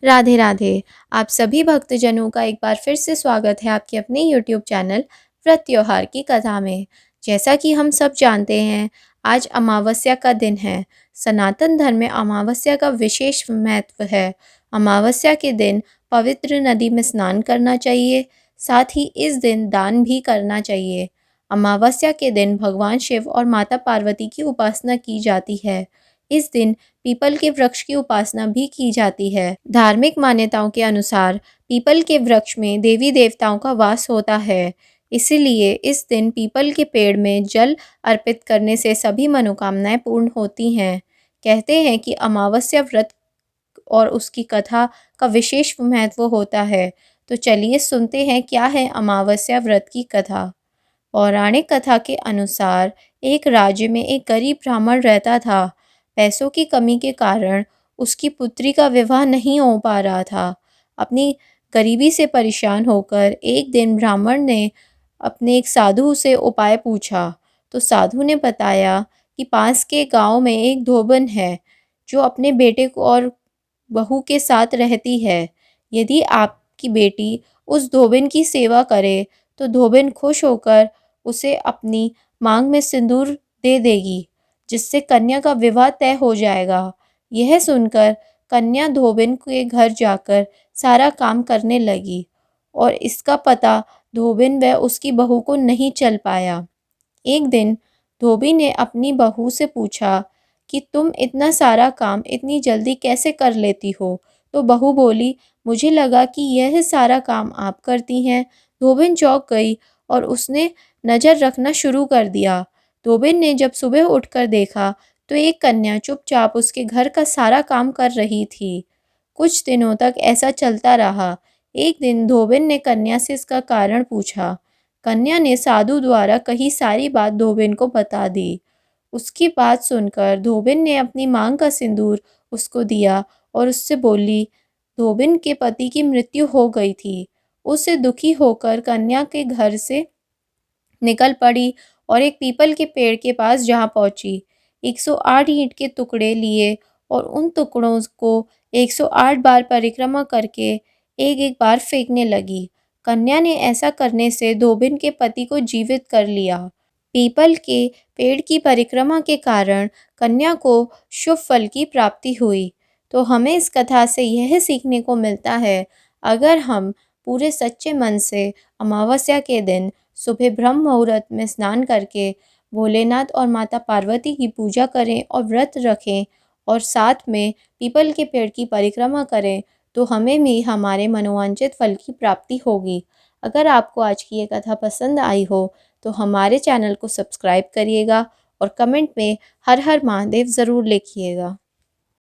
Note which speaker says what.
Speaker 1: राधे राधे। आप सभी भक्तजनों का एक बार फिर से स्वागत है आपके अपने यूट्यूब चैनल व्रत त्योहार की कथा में। जैसा कि हम सब जानते हैं, आज अमावस्या का दिन है। सनातन धर्म में अमावस्या का विशेष महत्व है। अमावस्या के दिन पवित्र नदी में स्नान करना चाहिए, साथ ही इस दिन दान भी करना चाहिए। अमावस्या के दिन भगवान शिव और माता पार्वती की उपासना की जाती है। इस दिन पीपल के वृक्ष की उपासना भी की जाती है। धार्मिक मान्यताओं के अनुसार पीपल के वृक्ष में देवी देवताओं का वास होता है, इसीलिए इस दिन पीपल के पेड़ में जल अर्पित करने से सभी मनोकामनाएं पूर्ण होती हैं। कहते हैं कि अमावस्या व्रत और उसकी कथा का विशेष महत्व होता है। तो चलिए सुनते हैं क्या है अमावस्या व्रत की कथा। पौराणिक कथा के अनुसार एक राज्य में एक गरीब ब्राह्मण रहता था। पैसों की कमी के कारण उसकी पुत्री का विवाह नहीं हो पा रहा था। अपनी गरीबी से परेशान होकर एक दिन ब्राह्मण ने अपने एक साधु से उपाय पूछा। तो साधु ने बताया कि पास के गांव में एक धोबन है जो अपने बेटे को और बहू के साथ रहती है। यदि आपकी बेटी उस धोबन की सेवा करे तो धोबन खुश होकर उसे अपनी मांग में सिंदूर दे देगी, जिससे कन्या का विवाह तय हो जाएगा। यह सुनकर कन्या धोबन के घर जाकर सारा काम करने लगी और इसका पता धोबन व उसकी बहू को नहीं चल पाया। एक दिन धोबी ने अपनी बहू से पूछा कि तुम इतना सारा काम इतनी जल्दी कैसे कर लेती हो? तो बहू बोली, मुझे लगा कि यह सारा काम आप करती हैं। धोबिन चौंक गई और उसने नज़र रखना शुरू कर दिया। धोबिन ने जब सुबह उठकर देखा तो एक कन्या चुपचाप उसके घर का सारा काम कर रही थी। कुछ दिनों तक ऐसा चलता रहा। एक दिन धोबिन ने कन्या से इसका कारण पूछा। कन्या ने साधु द्वारा कही सारी बात धोबिन को बता दी। उसकी बात सुनकर धोबिन ने अपनी मांग का सिंदूर उसको दिया और उससे बोली, धोबिन के पति की मृत्यु हो गई थी। उससे दुखी होकर कन्या के घर से निकल पड़ी और एक पीपल के पेड़ के पास जहाँ पहुँची। 108 ईंट के टुकड़े लिए और उन टुकड़ों को 108 बार परिक्रमा करके एक-एक बार फेंकने लगी। कन्या ने ऐसा करने से धोबिन के पति को जीवित कर लिया। पीपल के पेड़ की परिक्रमा के कारण कन्या को शुभ फल की प्राप्ति हुई। तो हमें इस कथा से यह सीखने को मिलता है, अगर हम पूरे सच्चे मन से अमावस्या के दिन सुबह ब्रह्म मुहूर्त में स्नान करके भोलेनाथ और माता पार्वती की पूजा करें और व्रत रखें और साथ में पीपल के पेड़ की परिक्रमा करें, तो हमें भी हमारे मनोवांछित फल की प्राप्ति होगी। अगर आपको आज की ये कथा पसंद आई हो तो हमारे चैनल को सब्सक्राइब करिएगा और कमेंट में हर हर महादेव ज़रूर लिखिएगा।